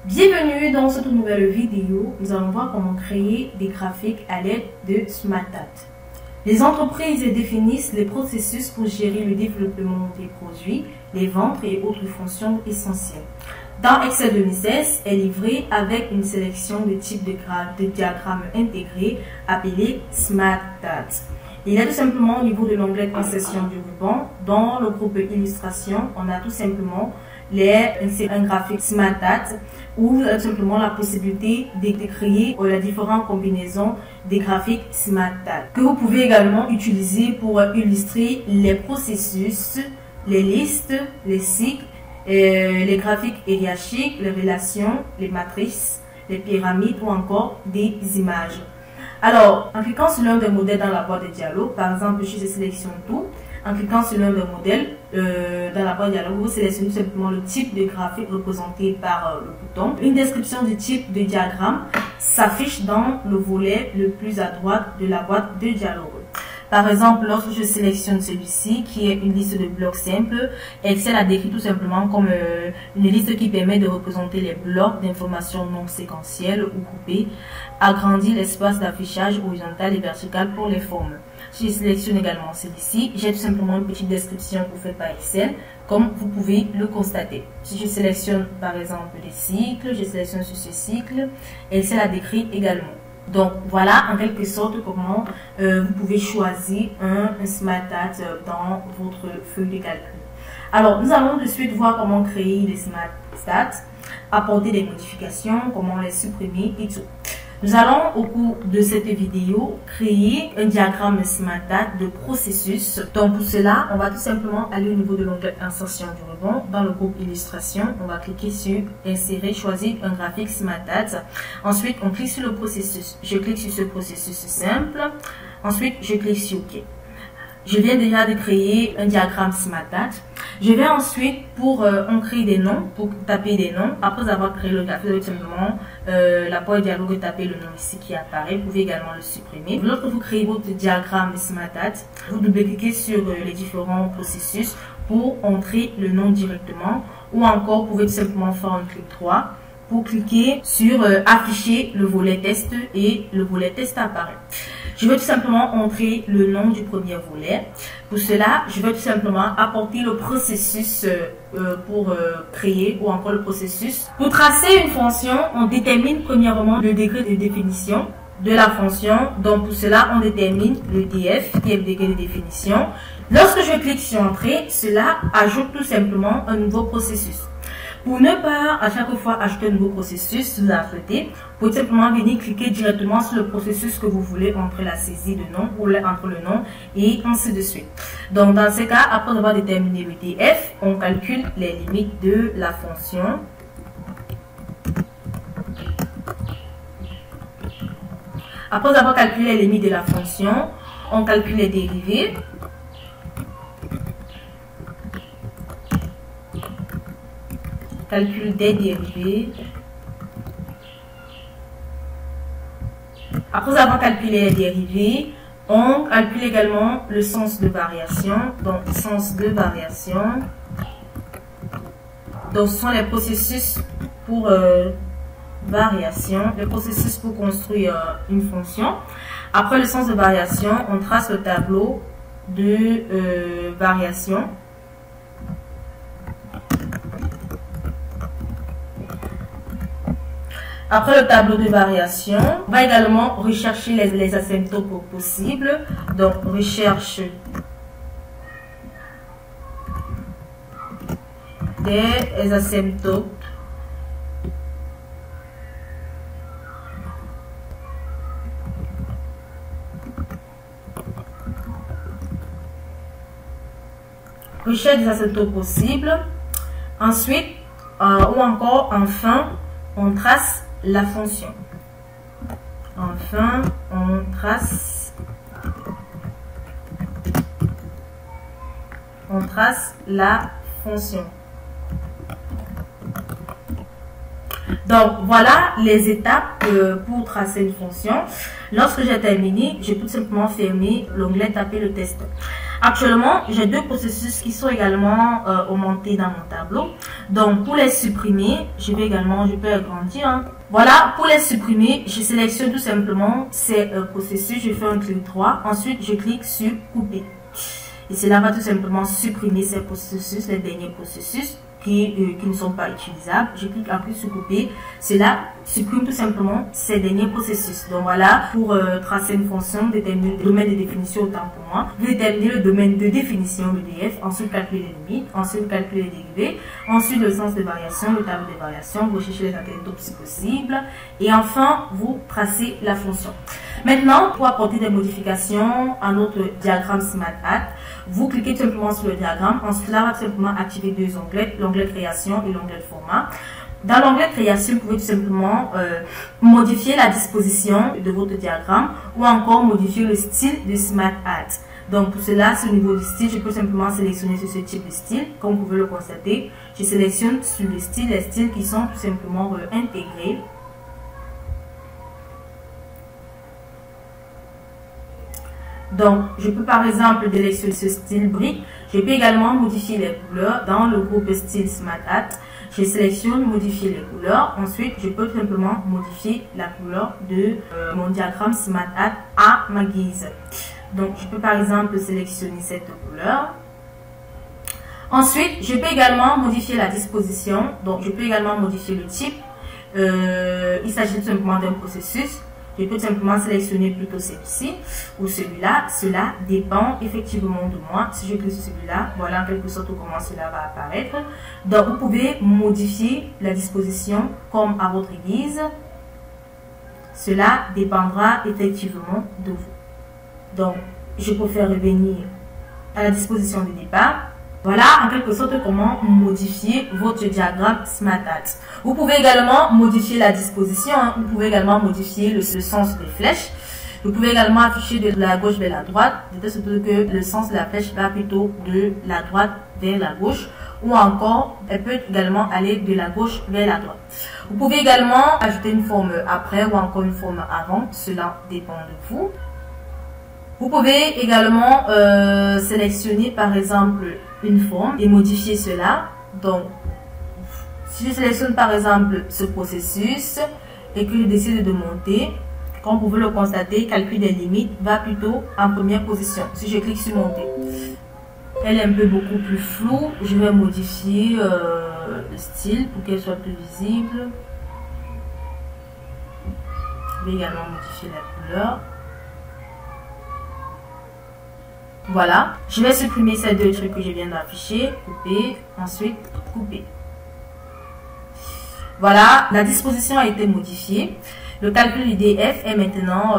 Bienvenue dans cette nouvelle vidéo. Nous allons voir comment créer des graphiques à l'aide de SmartAd. Les entreprises définissent les processus pour gérer le développement des produits, les ventes et autres fonctions essentielles. Dans Excel 2016 est livré avec une sélection de types de diagrammes intégrés appelés SmartAd. Il est tout simplement au niveau de l'onglet Insertion du ruban. Dans le groupe Illustration, on a tout simplement un graphique SmartAd où vous avez tout simplement la possibilité de créer les différentes combinaisons des graphiques SmartAd que vous pouvez également utiliser pour illustrer les processus, les listes, les cycles, les graphiques hiérarchiques, les relations, les matrices, les pyramides ou encore des images. Alors, en cliquant sur l'un des modèles dans la boîte de dialogue, par exemple, je sélectionne tout. En cliquant sur l'un des modèles dans la boîte de dialogue, vous sélectionnez tout simplement le type de graphique représenté par le bouton. Une description du type de diagramme s'affiche dans le volet le plus à droite de la boîte de dialogue. Par exemple, lorsque je sélectionne celui-ci, qui est une liste de blocs simples, Excel a décrit tout simplement comme une liste qui permet de représenter les blocs d'informations non séquentielles ou coupées, agrandir l'espace d'affichage horizontal et vertical pour les formes. Si je sélectionne également celui-ci, j'ai tout simplement une petite description faite par Excel, comme vous pouvez le constater. Si je sélectionne par exemple les cycles, je sélectionne sur ce cycle, Excel a décrit également. Donc voilà en quelque sorte comment vous pouvez choisir un SmartAd dans votre feuille de calcul. Alors nous allons de suite voir comment créer les SmartAd, apporter des modifications, comment les supprimer et tout. Nous allons au cours de cette vidéo créer un diagramme SmartAd de processus. Donc pour cela, on va tout simplement aller au niveau de l'onglet Insertion du ruban. Dans le groupe Illustration, on va cliquer sur Insérer, choisir un graphique SmartAd. Ensuite, on clique sur le processus. Je clique sur ce processus simple. Ensuite, je clique sur OK. Je viens déjà de créer un diagramme SmartAd. Je vais ensuite, pour créer des noms, pour taper des noms, après avoir créé le graphique, tout simplement, la boîte de dialogue, taper le nom ici qui apparaît. Vous pouvez également le supprimer. Lorsque vous créez votre diagramme SmartAd, vous double-cliquez sur les différents processus pour entrer le nom directement, ou encore, vous pouvez tout simplement faire un clic droit pour cliquer sur afficher le volet test et le volet test apparaît. Je vais tout simplement entrer le nom du premier volet. Pour cela, je vais tout simplement apporter le processus pour créer ou encore le processus. Pour tracer une fonction, on détermine premièrement le degré de définition de la fonction. Donc pour cela, on détermine le DF qui est le degré de définition. Lorsque je clique sur Entrée, cela ajoute tout simplement un nouveau processus. Pour ne pas à chaque fois ajouter un nouveau processus, si vous souhaitez, vous pouvez simplement venir cliquer directement sur le processus que vous voulez entre la saisie de nom ou entre le nom et ainsi de suite. Donc dans ce cas, après avoir déterminé le DF, on calcule les limites de la fonction. Après avoir calculé les limites de la fonction, on calcule les dérivés. Calcul des dérivés. Après avoir calculé les dérivés, on calcule également le sens de variation. Donc, sens de variation. Donc, ce sont les processus pour variation, les processus pour construire une fonction. Après le sens de variation, on trace le tableau de variation. Après le tableau de variation, on va également rechercher les asymptotes possibles. Donc, recherche des asymptotes possibles. Ensuite, ou encore, enfin, on trace la fonction. Enfin, on trace la fonction. Donc, voilà les étapes pour tracer une fonction. Lorsque j'ai terminé, je peux tout simplement fermer l'onglet Taper le test. Actuellement, j'ai deux processus qui sont également augmentés dans mon tableau. Donc pour les supprimer, je peux agrandir. Hein. Voilà, pour les supprimer, je sélectionne tout simplement ces processus, je fais un clic droit, ensuite je clique sur couper. Et cela va tout simplement supprimer ces processus, les derniers processus qui ne sont pas utilisables. Je clique après sur couper. Cela supprime tout simplement ces derniers processus. Donc voilà, pour tracer une fonction, déterminer le domaine de définition autant pour moi. Vous déterminez le domaine de définition, le DF, ensuite calculer les limites, ensuite calculer les dérivés, ensuite le sens de variation, le tableau de variation, vous cherchez les interrupts si possible, et enfin vous tracez la fonction. Maintenant, pour apporter des modifications à notre diagramme SmartArt, vous cliquez tout simplement sur le diagramme. Ensuite, là, va tout simplement activer deux onglets, l'onglet création et l'onglet format. Dans l'onglet création, vous pouvez tout simplement modifier la disposition de votre diagramme ou encore modifier le style de SmartArt. Donc pour cela, c'est au niveau du style, je peux simplement sélectionner sur ce type de style. Comme vous pouvez le constater, je sélectionne sur le style les styles qui sont tout simplement intégrés. Donc, je peux par exemple sélectionner ce style brique. Je peux également modifier les couleurs dans le groupe style SmartArt. Je sélectionne modifier les couleurs. Ensuite, je peux tout simplement modifier la couleur de mon diagramme SmartArt à ma guise. Donc, je peux par exemple sélectionner cette couleur. Ensuite, je peux également modifier la disposition. Donc, je peux également modifier le type. Il s'agit tout simplement d'un processus. Je peux simplement sélectionner plutôt celui-ci ou celui-là. Cela dépend effectivement de moi. Si je clique sur celui-là, voilà en quelque sorte comment cela va apparaître. Donc, vous pouvez modifier la disposition comme à votre guise. Cela dépendra effectivement de vous. Donc, je peux faire revenir à la disposition de départ. Voilà en quelque sorte comment modifier votre diagramme SmartArt. Vous pouvez également modifier la disposition, hein. Vous pouvez également modifier le sens des flèches. Vous pouvez également afficher de la gauche vers la droite, de telle sorte que le sens de la flèche va plutôt de la droite vers la gauche, ou encore elle peut également aller de la gauche vers la droite. Vous pouvez également ajouter une forme après ou encore une forme avant, cela dépend de vous. Vous pouvez également sélectionner par exemple une forme et modifier cela. Donc, si je sélectionne par exemple ce processus et que je décide de monter, comme vous pouvez le constater, calcul des limites va plutôt en première position. Si je clique sur monter, elle est un peu beaucoup plus floue. Je vais modifier le style pour qu'elle soit plus visible. Je vais également modifier la couleur. Voilà, je vais supprimer ces deux trucs que je viens d'afficher, couper, ensuite couper. Voilà, la disposition a été modifiée. Le calcul du DF est maintenant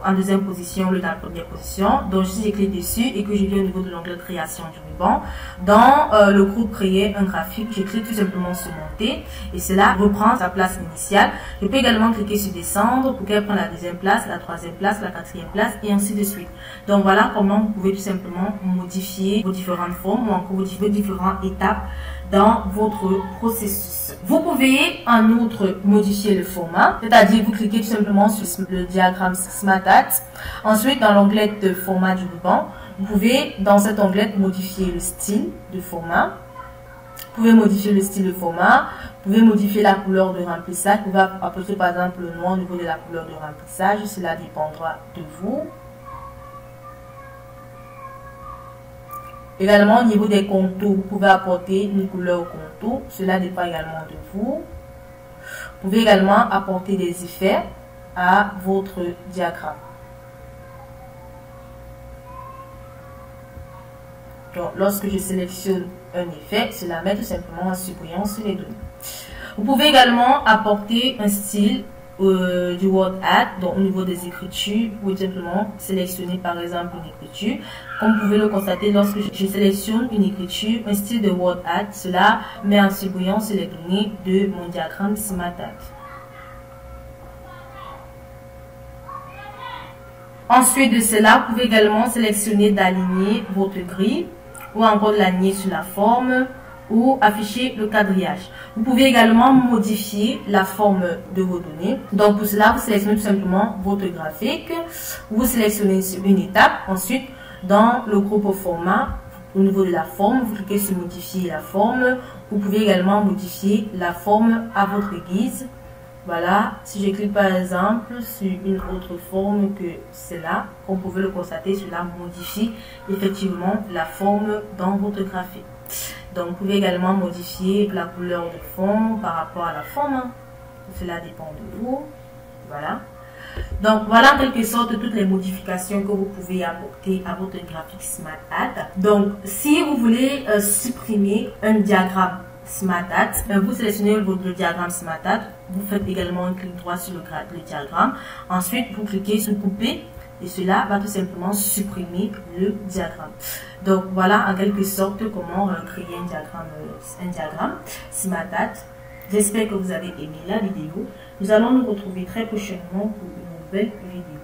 en deuxième position, le dans la première position. Donc si je clique dessus et que je viens au niveau de l'onglet création du ruban, dans le groupe créer un graphique, je clique tout simplement sur monter et cela reprend sa place initiale. Je peux également cliquer sur descendre pour qu'elle prenne la deuxième place, la troisième place, la quatrième place et ainsi de suite. Donc voilà comment vous pouvez tout simplement modifier vos différentes formes ou encore vos différentes étapes dans votre processus. Vous pouvez en outre modifier le format, c'est-à-dire vous cliquez tout simplement sur le diagramme SmartArt. Ensuite, dans l'onglet de format du ruban, vous pouvez dans cet onglet modifier le style de format. Vous pouvez modifier le style de format, vous pouvez modifier la couleur de remplissage. Vous pouvez apporter par exemple le noir au niveau de la couleur de remplissage, cela dépendra de vous. Également, au niveau des contours, vous pouvez apporter une couleur au contour. Cela dépend également de vous. Vous pouvez également apporter des effets à votre diagramme. Donc, lorsque je sélectionne un effet, cela met tout simplement en surbrillance sur les données. Vous pouvez également apporter un style du WordArt, donc au niveau des écritures, vous pouvez simplement sélectionner par exemple une écriture. Comme vous pouvez le constater, lorsque je sélectionne une écriture, un style de WordArt, cela met en surbrillance les données de mon diagramme SmartArt. Ensuite de cela, vous pouvez également sélectionner d'aligner votre grille ou encore de l'aligner sur la forme ou afficher le quadrillage. Vous pouvez également modifier la forme de vos données. Donc pour cela, vous sélectionnez tout simplement votre graphique. Vous sélectionnez une étape. Ensuite, dans le groupe au format, au niveau de la forme, vous cliquez sur modifier la forme Vous pouvez également modifier la forme à votre guise. Voilà, si je clique par exemple sur une autre forme que celle-là, comme vous pouvez le constater, cela modifie effectivement la forme dans votre graphique. Donc, vous pouvez également modifier la couleur de fond par rapport à la forme. Cela dépend de vous. Voilà. Donc, voilà en quelque sorte toutes les modifications que vous pouvez apporter à votre graphique SmartAd. Donc, si vous voulez supprimer un diagramme SmartAd, vous sélectionnez votre diagramme SmartAd. Vous faites également un clic droit sur le diagramme. Ensuite, vous cliquez sur couper. Et cela va tout simplement supprimer le diagramme. Donc voilà en quelque sorte comment créer un diagramme SmartAd. J'espère que vous avez aimé la vidéo. Nous allons nous retrouver très prochainement pour une nouvelle vidéo.